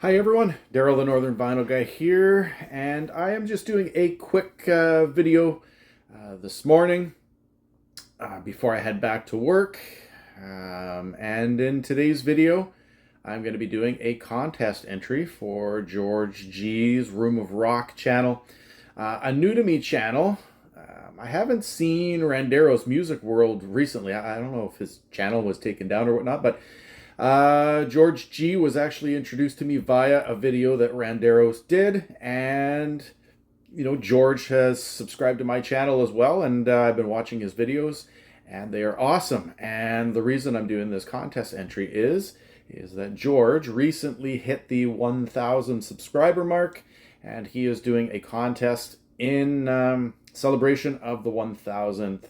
Hi everyone, Daryl the Northern Vinyl Guy here, and I am just doing a quick video this morning before I head back to work. And in today's video, I'm going to be doing a contest entry for George G's Room of Rock channel, a new to me channel. I haven't seen Randero's Music World recently. I don't know if his channel was taken down or whatnot, but George G was actually introduced to me via a video that Randeros did, and George has subscribed to my channel as well, and I've been watching his videos, and they are awesome. And the reason I'm doing this contest entry is that George recently hit the 1,000 subscriber mark, and he is doing a contest in celebration of the 1,000th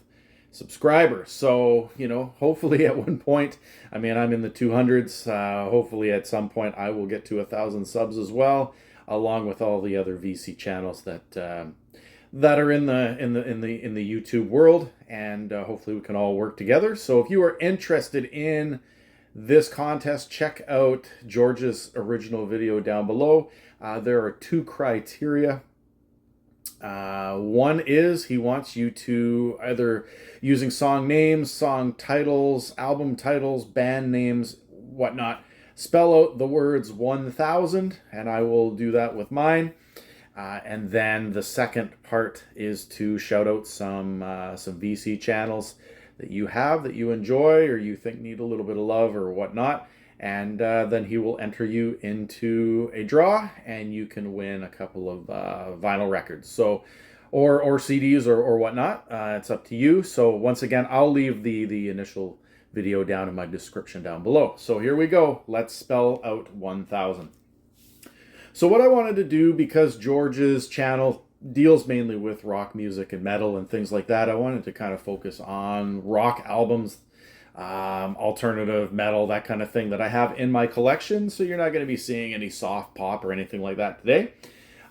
subscriber. So, hopefully at one point, I'm in the 200s. Hopefully at some point I will get to 1,000 subs as well, along with all the other VC channels that are in the YouTube world, and hopefully we can all work together. So if you are interested in this contest, check out George's original video down below. There are two criteria. One is he wants you to either, using song names, song titles, album titles, band names, whatnot, spell out the words 1,000, and I will do that with mine. And then the second part is to shout out some VC channels that you have, that you enjoy, or you think need a little bit of love or whatnot. And then he will enter you into a draw, and you can win a couple of vinyl records, so or CDs or whatnot. It's up to you. So once again, I'll leave the initial video down in my description down below. So here we go. Let's spell out 1,000. So what I wanted to do, because George's channel deals mainly with rock music and metal and things like that, I wanted to kind of focus on rock albums, alternative metal, that kind of thing that I have in my collection. So you're not going to be seeing any soft pop or anything like that today.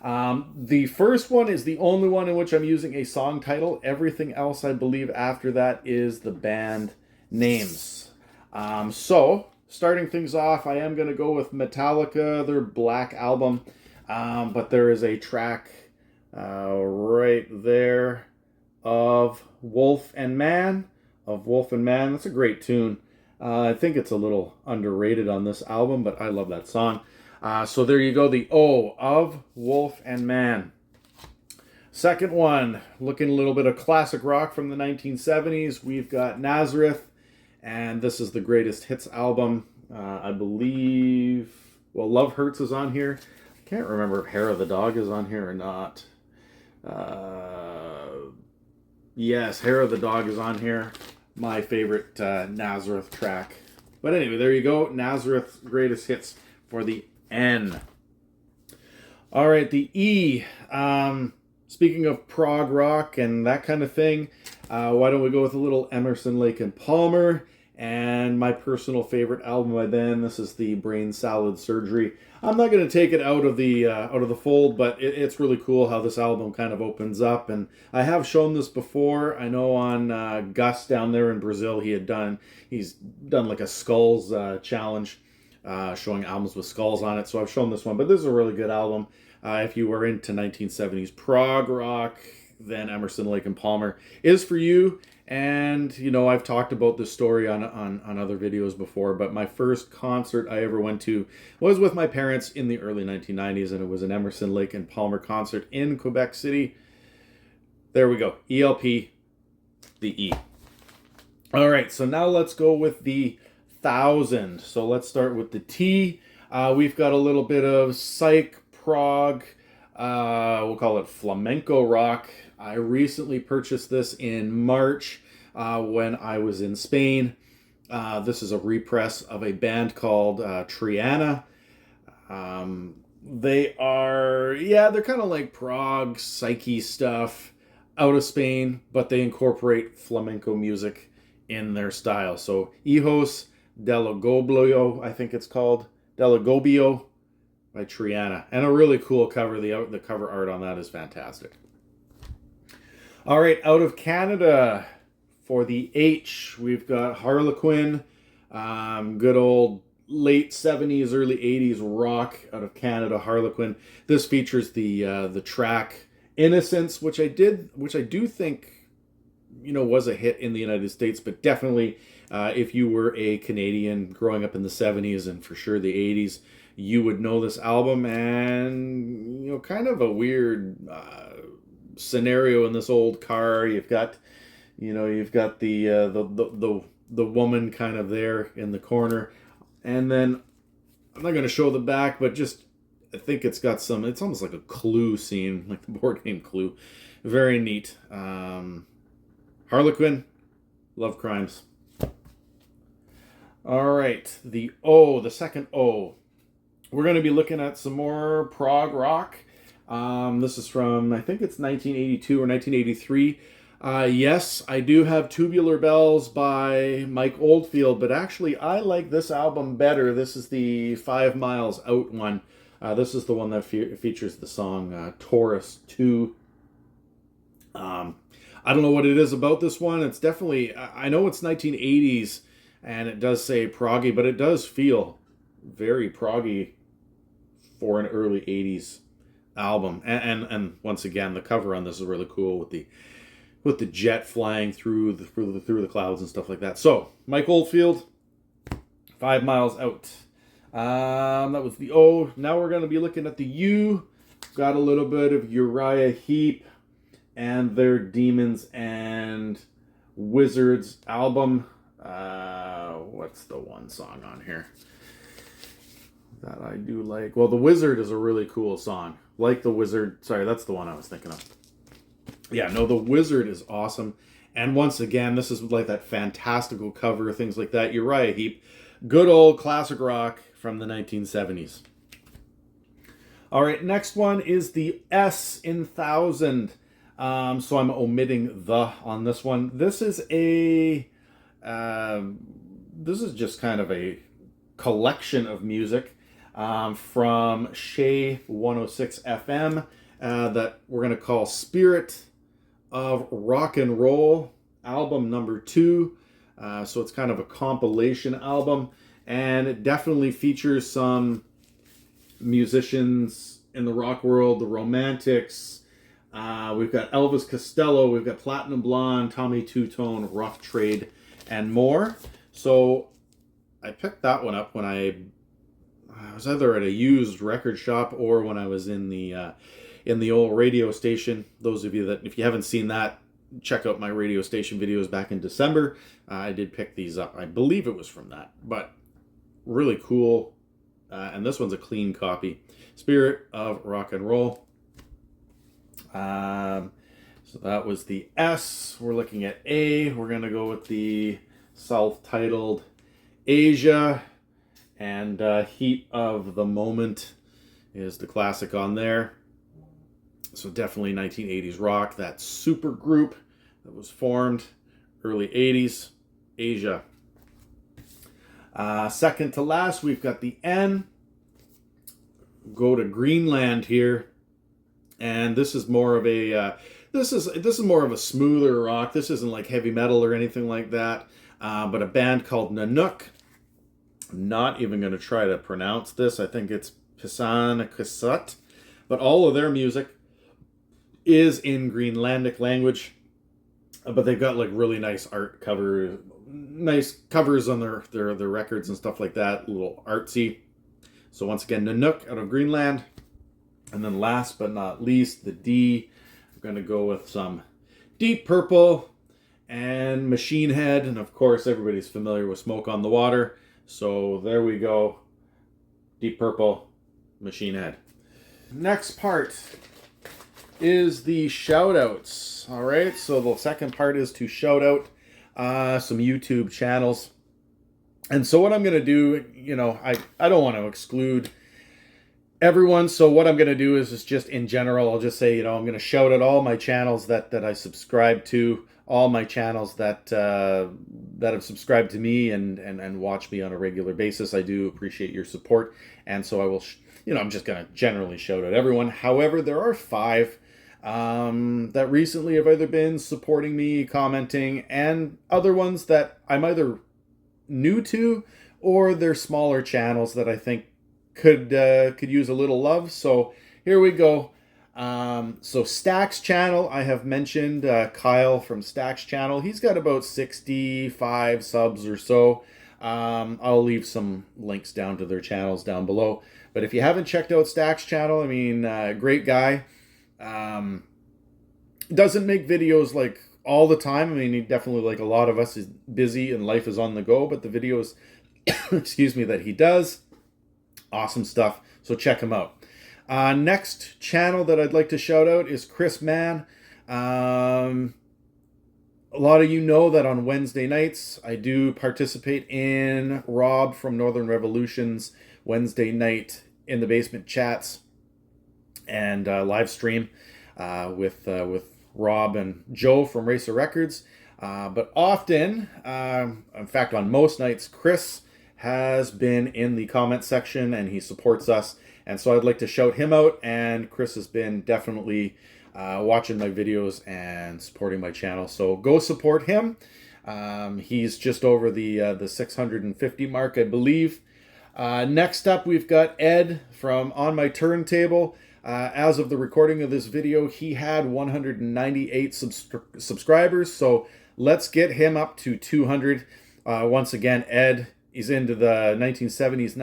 The first one is the only one in which I'm using a song title. Everything else, I believe, after that is the band names. So starting things off, I am going to go with Metallica, their Black Album. But there is a track right there of Wolf and Man. That's a great tune. I think it's a little underrated on this album, but I love that song. So there you go, the O of Wolf and Man. Second one, looking a little bit of classic rock from the 1970s. We've got Nazareth, and this is the Greatest Hits album. I believe, Love Hurts is on here. I can't remember if Hair of the Dog is on here or not. Yes, Hair of the Dog is on here. My favorite Nazareth track. But anyway, there you go. Nazareth's Greatest Hits for the N. All right, the E. Speaking of prog rock and that kind of thing, why don't we go with a little Emerson, Lake and Palmer, and my personal favorite album by then. This is the Brain Salad Surgery. I'm not going to take it out of the fold, but it's really cool how this album kind of opens up. And I have shown this before. I know on Gus down there in Brazil, he's done like a skulls challenge, showing albums with skulls on it. So I've shown this one, but this is a really good album. If you were into 1970s prog rock, then Emerson, Lake and Palmer is for you. And, I've talked about this story on other videos before, but my first concert I ever went to was with my parents in the early 1990s, and it was an Emerson, Lake and Palmer concert in Quebec City. There we go. ELP, the E. All right, so now let's go with the 1,000. So let's start with the T. We've got a little bit of psych, prog, we'll call it flamenco rock. I recently purchased this in March when I was in Spain. This is a repress of a band called Triana. They're kind of like prog, psyche stuff out of Spain, but they incorporate flamenco music in their style. So Hijos del Agobio, I think it's called, del Agobio by Triana. And a really cool cover. The cover art on that is fantastic. All right, out of Canada, for the H, we've got Harlequin, good old late 70s, early 80s rock out of Canada, Harlequin. This features the track Innocence, which I do think, was a hit in the United States, but definitely if you were a Canadian growing up in the 70s and for sure the 80s, you would know this album. And kind of a weird scenario in this old car. You've got the woman kind of there in the corner, and then I'm not going to show the back, but just I think it's got some. It's almost like a Clue scene, like the board game Clue. Very neat. Harlequin, love crimes. All right, the second O. We're going to be looking at some more prog rock. This is from, I think it's 1982 or 1983. Yes, I do have Tubular Bells by Mike Oldfield, but actually I like this album better. This is the 5 Miles Out one. This is the one that features the song Taurus 2. I don't know what it is about this one. It's definitely, I know it's 1980s, and it does say proggy, but it does feel very proggy for an early 80s album. And once again, the cover on this is really cool with the jet flying through the clouds and stuff like that. So, Mike Oldfield, 5 Miles Out. That was the O. Now we're going to be looking at the U. Got a little bit of Uriah Heep and their Demons and Wizards album. What's the one song on here that I do like? Well, The Wizard is a really cool song. Like The Wizard. Sorry, that's the one I was thinking of. Yeah, no, The Wizard is awesome. And once again, this is like that fantastical cover, things like that. Uriah Heep. Good old classic rock from the 1970s. All right, next one is the S in Thousand. So I'm omitting the on this one. This is just kind of a collection of music from Shea 106 FM that we're going to call Spirit of Rock and Roll, album number 2. So it's kind of a compilation album, and it definitely features some musicians in the rock world, the Romantics. We've got Elvis Costello, we've got Platinum Blonde, Tommy Two-Tone, Rough Trade, and more. So I picked that one up when I was either at a used record shop or when I was in the old radio station. Those of you that, if you haven't seen that, check out my radio station videos back in December. I did pick these up. I believe it was from that, but really cool. And this one's a clean copy. Spirit of Rock and Roll. So that was the S. We're looking at A. We're going to go with the self-titled Asia. And Heat of the Moment is the classic on there. So definitely 1980s rock. That super group that was formed early 80s. Asia. Second to last, we've got the N. Go to Greenland here. And this is more of a this is more of a smoother rock. This isn't like heavy metal or anything like that. But a band called Nanook. I'm not even going to try to pronounce this. I think it's Pisanakusut. But all of their music is in Greenlandic language. But they've got like really nice nice covers on their records and stuff like that. A little artsy. So once again, Nanook out of Greenland. And then last but not least, the D. I'm going to go with some Deep Purple and Machine Head. And of course, everybody's familiar with Smoke on the Water. So there we go. Deep Purple, Machine Head. Next part is the shoutouts. All right, so the second part is to shout out some YouTube channels. And so what I'm going to do, I don't want to exclude everyone. So what I'm going to do is just in general, I'll just say, I'm going to shout out all my channels that I subscribe to, all my channels that have subscribed to me and watch me on a regular basis. I do appreciate your support. And so I will, I'm just going to generally shout out everyone. However, there are 5 that recently have either been supporting me, commenting, and other ones that I'm either new to or they're smaller channels that I think could use a little love. So here we go. So Stack's channel, I have mentioned Kyle from Stack's channel. He's got about 65 subs or so. I'll leave some links down to their channels down below. But if you haven't checked out Stack's channel, I mean, great guy. Doesn't make videos like all the time. I mean, he definitely, like a lot of us, is busy and life is on the go. But the videos, excuse me, that he does, awesome stuff. So check him out. Next channel that I'd like to shout out is Chris Mann. A lot of you know that on Wednesday nights I do participate in Rob from Northern Revolution's Wednesday night in the basement chats and live stream with Rob and Joe from Racer Records. But often, in fact, on most nights, Chris has been in the comment section and he supports us. And so I'd like to shout him out. And Chris has been definitely watching my videos and supporting my channel. So go support him. He's just over the 650 mark, I believe. Next up, we've got Ed from On My Turntable. As of the recording of this video, he had 198 subscribers. So let's get him up to 200. Once again, Ed is into the 1970s,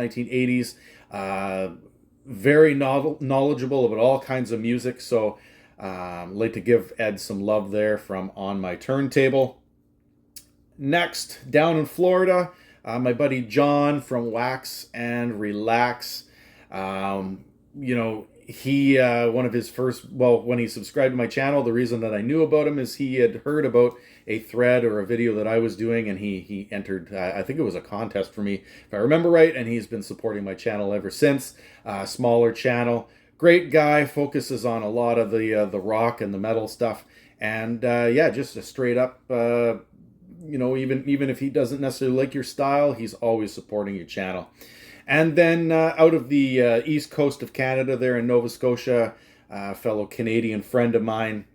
1980s. Very knowledgeable about all kinds of music. So I'd like to give Ed some love there from On My Turntable. Next, down in Florida, my buddy John from Wax and Relax. You know, he, one of his first, well, when he subscribed to my channel, the reason that I knew about him is he had heard about a thread or a video that I was doing, and he entered, I think it was a contest for me, if I remember right, and he's been supporting my channel ever since. Smaller channel. Great guy, focuses on a lot of the rock and the metal stuff, and yeah, just a straight up, you know, even if he doesn't necessarily like your style, he's always supporting your channel. And then out of the east coast of Canada, there in Nova Scotia, a fellow Canadian friend of mine,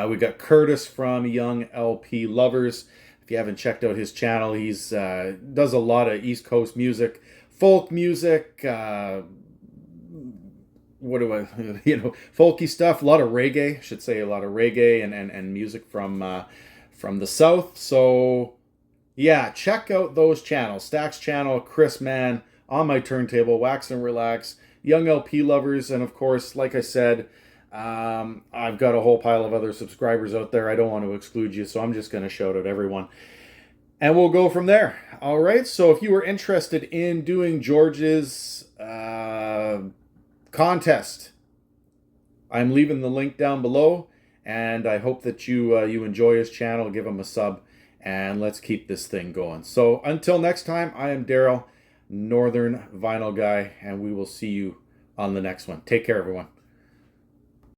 we got Curtis from Young LP Lovers. If you haven't checked out his channel, he's does a lot of East Coast music, folk music, folky stuff, a lot of reggae, I should say, a lot of reggae and music from the South. So yeah, check out those channels. Stack's channel, Chris Mann, On My Turntable, Wax and Relax, Young LP Lovers, and of course, like I said, I've got a whole pile of other subscribers out there. I don't want to exclude you, so I'm just going to shout out everyone. And we'll go from there. All right, so if you were interested in doing George's contest, I'm leaving the link down below, and I hope that you enjoy his channel. Give him a sub, and let's keep this thing going. So until next time, I am Daryl, Northern Vinyl Guy, and we will see you on the next one. Take care, everyone.